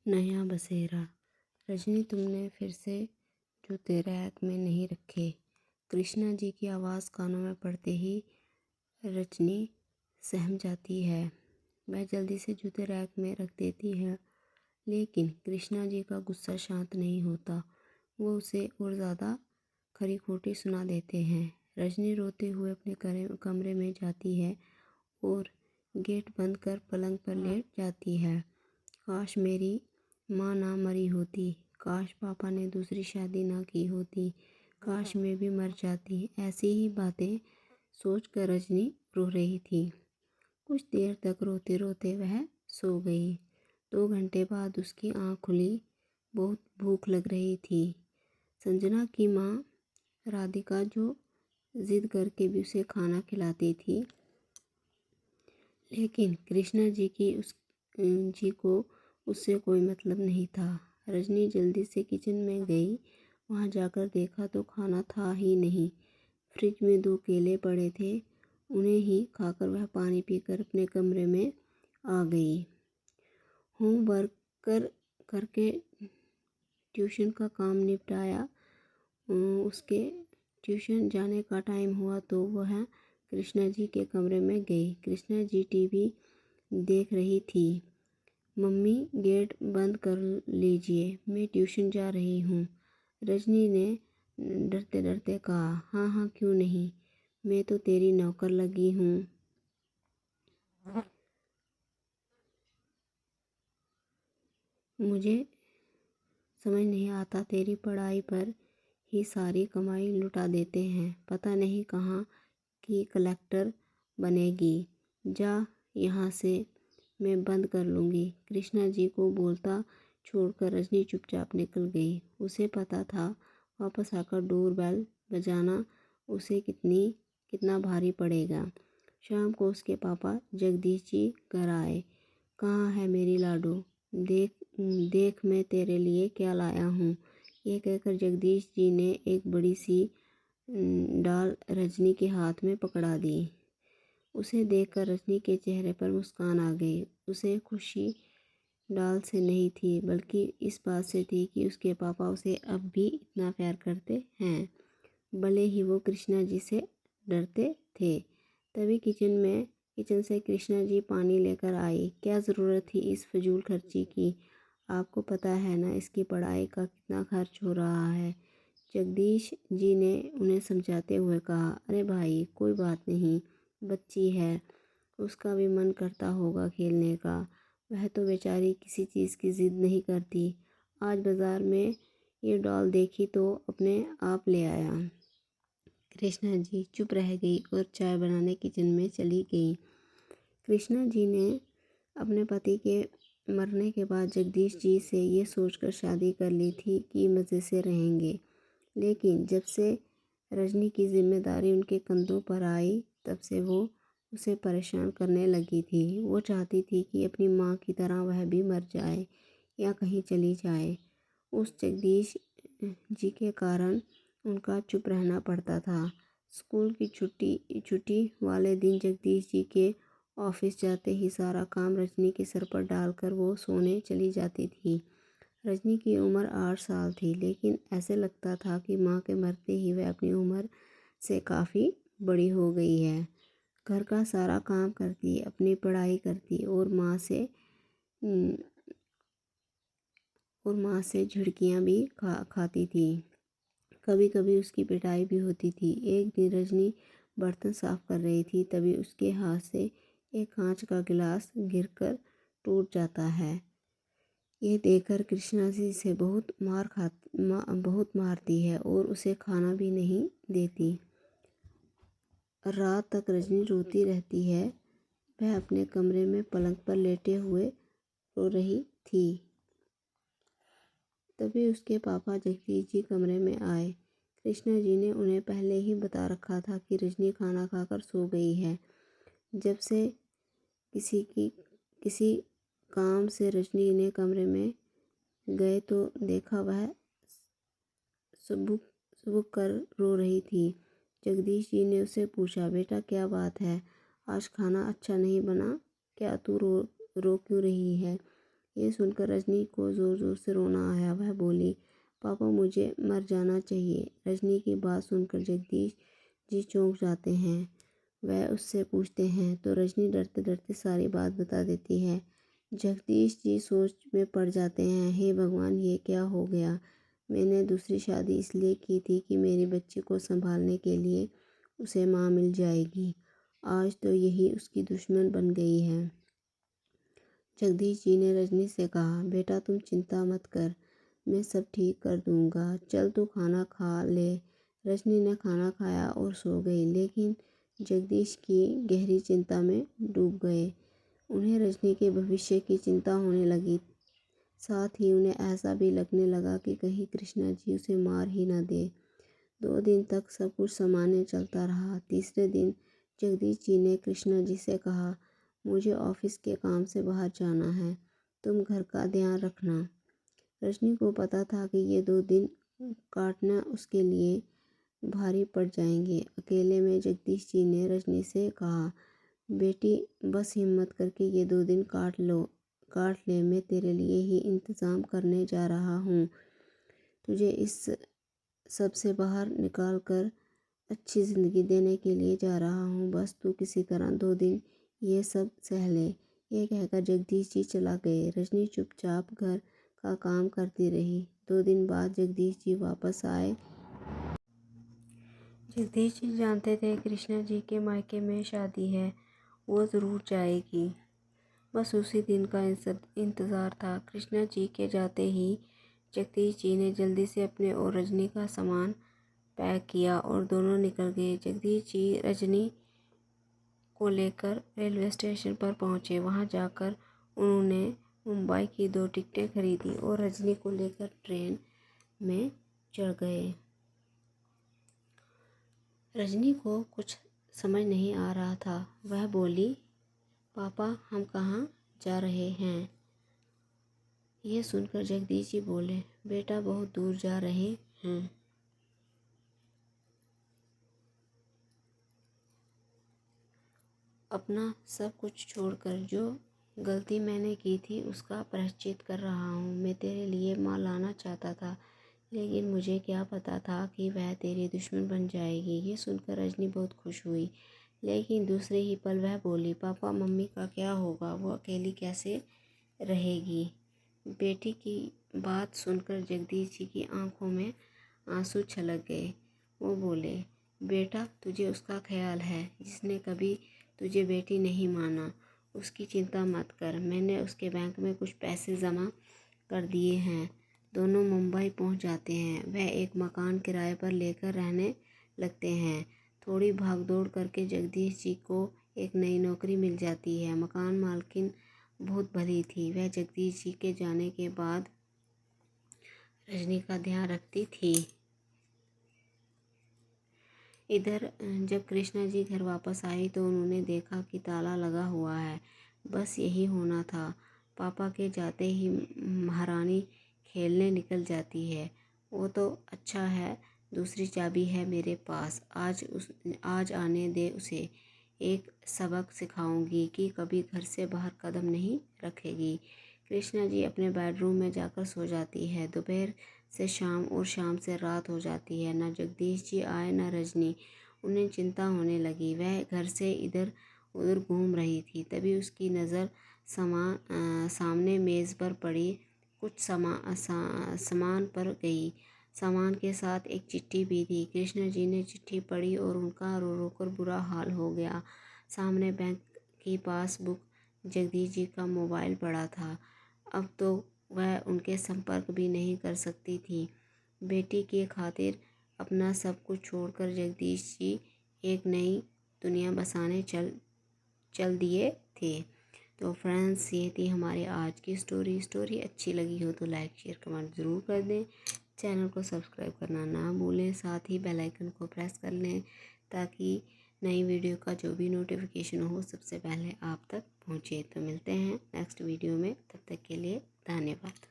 नया बसेरा। रजनी, तुमने फिर से जूते रैक में नहीं रखे। कृष्णा जी की आवाज़ कानों में पड़ते ही रजनी सहम जाती है। वह जल्दी से जूते रैक में रख देती है, लेकिन कृष्णा जी का गुस्सा शांत नहीं होता। वो उसे और ज़्यादा खरी खोटी सुना देते हैं। रजनी रोते हुए अपने कमरे में जाती है और गेट बंद कर पलंग पर लेट जाती है। काश मेरी माँ ना मरी होती, काश पापा ने दूसरी शादी ना की होती, काश मैं भी मर जाती। ऐसी ही बातें सोचकर रजनी रो रही थी। कुछ देर तक रोते रोते वह सो गई। 2 घंटे बाद उसकी आँख खुली। बहुत भूख लग रही थी। संजना की माँ राधिका जो जिद करके भी उसे खाना खिलाती थी, लेकिन कृष्णा जी को उससे कोई मतलब नहीं था। रजनी जल्दी से किचन में गई। वहाँ जाकर देखा तो खाना था ही नहीं। फ्रिज में 2 केले पड़े थे। उन्हें ही खाकर वह पानी पीकर अपने कमरे में आ गई। होमवर्क करके ट्यूशन का काम निपटाया। उसके ट्यूशन जाने का टाइम हुआ तो वह कृष्णा जी के कमरे में गई। कृष्णा जी टीवी देख रही थी। मम्मी, गेट बंद कर लीजिए, मैं ट्यूशन जा रही हूँ। रजनी ने डरते डरते कहा। हाँ हाँ, क्यों नहीं, मैं तो तेरी नौकर लगी हूँ। मुझे समझ नहीं आता, तेरी पढ़ाई पर ही सारी कमाई लुटा देते हैं। पता नहीं कहाँ की कलेक्टर बनेगी। जा यहाँ से, मैं बंद कर लूँगी। कृष्णा जी को बोलता छोड़कर रजनी चुपचाप निकल गई। उसे पता था वापस आकर डोर बेल बजाना उसे कितना भारी पड़ेगा। शाम को उसके पापा जगदीश जी घर आए। कहाँ है मेरी लाडो, देख देख मैं तेरे लिए क्या लाया हूँ। ये कहकर जगदीश जी ने एक बड़ी सी डाल रजनी के हाथ में पकड़ा दी। उसे देखकर रजनी के चेहरे पर मुस्कान आ गई। उसे खुशी डाल से नहीं थी, बल्कि इस बात से थी कि उसके पापा उसे अब भी इतना प्यार करते हैं, भले ही वो कृष्णा जी से डरते थे। तभी किचन से कृष्णा जी पानी लेकर आई। क्या ज़रूरत थी इस फजूल खर्ची की? आपको पता है ना इसकी पढ़ाई का कितना खर्च हो रहा है। जगदीश जी ने उन्हें समझाते हुए कहा। अरे भाई, कोई बात नहीं, बच्ची है, उसका भी मन करता होगा खेलने का। वह तो बेचारी किसी चीज़ की ज़िद नहीं करती। आज बाज़ार में ये डॉल देखी तो अपने आप ले आया। कृष्णा जी चुप रह गई और चाय बनाने किचन में चली गई। कृष्णा जी ने अपने पति के मरने के बाद जगदीश जी से ये सोचकर शादी कर ली थी कि मज़े से रहेंगे, लेकिन जब से रजनी की जिम्मेदारी उनके कंधों पर आई, तब से वो उसे परेशान करने लगी थी। वो चाहती थी कि अपनी माँ की तरह वह भी मर जाए या कहीं चली जाए। उस जगदीश जी के कारण उनका चुप रहना पड़ता था। स्कूल की छुट्टी वाले दिन जगदीश जी के ऑफिस जाते ही सारा काम रजनी के सर पर डालकर वो सोने चली जाती थी। रजनी की उम्र 8 साल थी, लेकिन ऐसे लगता था कि माँ के मरते ही वह अपनी उम्र से काफ़ी बड़ी हो गई है। घर का सारा काम करती, अपनी पढ़ाई करती और माँ से झुड़कियाँ भी खाती थी। कभी कभी उसकी पिटाई भी होती थी। एक दिन रजनी बर्तन साफ कर रही थी, तभी उसके हाथ से एक कांच का गिलास गिरकर टूट जाता है। ये देखकर कृष्णा जी से बहुत मारती है और उसे खाना भी नहीं देती। रात तक रजनी रोती रहती है। वह अपने कमरे में पलंग पर लेटे हुए रो रही थी। तभी उसके पापा जगदीश जी कमरे में आए। कृष्णा जी ने उन्हें पहले ही बता रखा था कि रजनी खाना खाकर सो गई है। जब से किसी काम से रजनी ने कमरे में गए तो देखा वह सुबह सुबह कर रो रही थी। जगदीश जी ने उससे पूछा, बेटा क्या बात है, आज खाना अच्छा नहीं बना क्या? तू रो रो क्यों रही है? ये सुनकर रजनी को ज़ोर ज़ोर से रोना आया। वह बोली, पापा मुझे मर जाना चाहिए। रजनी की बात सुनकर जगदीश जी चौंक जाते हैं। वह उससे पूछते हैं तो रजनी डरते डरते सारी बात बता देती है। जगदीश जी सोच में पड़ जाते हैं। हे भगवान, ये क्या हो गया। मैंने दूसरी शादी इसलिए की थी कि मेरी बच्ची को संभालने के लिए उसे माँ मिल जाएगी। आज तो यही उसकी दुश्मन बन गई है। जगदीश जी ने रजनी से कहा, बेटा तुम चिंता मत कर, मैं सब ठीक कर दूंगा। चल तू खाना खा ले। रजनी ने खाना खाया और सो गई, लेकिन जगदीश की गहरी चिंता में डूब गए। उन्हें रजनी के भविष्य की चिंता होने लगी। साथ ही उन्हें ऐसा भी लगने लगा कि कहीं कृष्णा जी उसे मार ही न दे। 2 दिन तक सब कुछ सामान्य चलता रहा। तीसरे दिन जगदीश जी ने कृष्णा जी से कहा, मुझे ऑफिस के काम से बाहर जाना है, तुम घर का ध्यान रखना। रजनी को पता था कि ये 2 दिन काटना उसके लिए भारी पड़ जाएंगे। अकेले में जगदीश जी ने रजनी से कहा, बेटी बस हिम्मत करके ये 2 दिन काट ले, मैं तेरे लिए ही इंतज़ाम करने जा रहा हूँ। तुझे इस सब से बाहर निकाल कर अच्छी ज़िंदगी देने के लिए जा रहा हूँ। बस तू किसी तरह 2 दिन ये सब सह ले। ये कहकर जगदीश जी चला गए। रजनी चुपचाप घर का काम करती रही। 2 दिन बाद जगदीश जी वापस आए। जगदीश जी जानते थे कृष्णा जी के मायके में शादी है, वो ज़रूर जाएगी। बस उसी दिन का इंतज़ार था। कृष्णा जी के जाते ही जगदीश जी ने जल्दी से अपने और रजनी का सामान पैक किया और दोनों निकल गए। जगदीश जी रजनी को लेकर रेलवे स्टेशन पर पहुंचे। वहां जाकर उन्होंने मुंबई की 2 टिकटें खरीदी और रजनी को लेकर ट्रेन में चढ़ गए। रजनी को कुछ समझ नहीं आ रहा था। वह बोली, पापा हम कहाँ जा रहे हैं। ये सुनकर जगदीश जी बोले, बेटा बहुत दूर जा रहे हैं। अपना सब कुछ छोड़कर जो गलती मैंने की थी उसका प्रायश्चित कर रहा हूँ। मैं तेरे लिए माँ लाना चाहता था, लेकिन मुझे क्या पता था कि वह तेरी दुश्मन बन जाएगी। ये सुनकर रजनी बहुत खुश हुई, लेकिन दूसरे ही पल वह बोली, पापा मम्मी का क्या होगा, वो अकेली कैसे रहेगी। बेटी की बात सुनकर जगदीश जी की आंखों में आंसू छलक गए। वो बोले, बेटा तुझे उसका ख्याल है जिसने कभी तुझे बेटी नहीं माना। उसकी चिंता मत कर, मैंने उसके बैंक में कुछ पैसे जमा कर दिए हैं। दोनों मुंबई पहुंच जाते हैं। वह एक मकान किराए पर लेकर रहने लगते हैं। थोड़ी भागदौड़ करके जगदीश जी को एक नई नौकरी मिल जाती है। मकान मालकिन बहुत भली थी। वह जगदीश जी के जाने के बाद रजनी का ध्यान रखती थी। इधर जब कृष्णा जी घर वापस आई तो उन्होंने देखा कि ताला लगा हुआ है। बस यही होना था। पापा के जाते ही महारानी खेलने निकल जाती है। वो तो अच्छा है, दूसरी चाबी है मेरे पास। आज आने दे उसे। एक सबक सिखाऊंगी कि कभी घर से बाहर कदम नहीं रखेगी। कृष्णा जी अपने बेडरूम में जाकर सो जाती है। दोपहर से शाम और शाम से रात हो जाती है। न जगदीश जी आए न रजनी। उन्हें चिंता होने लगी। वह घर से इधर उधर घूम रही थी। तभी उसकी नज़र सामने मेज़ पर पड़ी कुछ सामान पर गई। सामान के साथ एक चिट्ठी भी थी। कृष्णा जी ने चिट्ठी पढ़ी और उनका रो रो कर बुरा हाल हो गया। सामने बैंक की पासबुक, जगदीश जी का मोबाइल पड़ा था। अब तो वह उनके संपर्क भी नहीं कर सकती थी। बेटी की खातिर अपना सब कुछ छोड़कर जगदीश जी एक नई दुनिया बसाने चल दिए थे। तो फ्रेंड्स, ये थी हमारी आज की स्टोरी अच्छी लगी हो तो लाइक शेयर कमेंट ज़रूर कर दें। चैनल को सब्सक्राइब करना ना भूलें। साथ ही बेल आइकन को प्रेस कर लें ताकि नई वीडियो का जो भी नोटिफिकेशन हो सबसे पहले आप तक पहुँचे। तो मिलते हैं नेक्स्ट वीडियो में, तब तक के लिए धन्यवाद।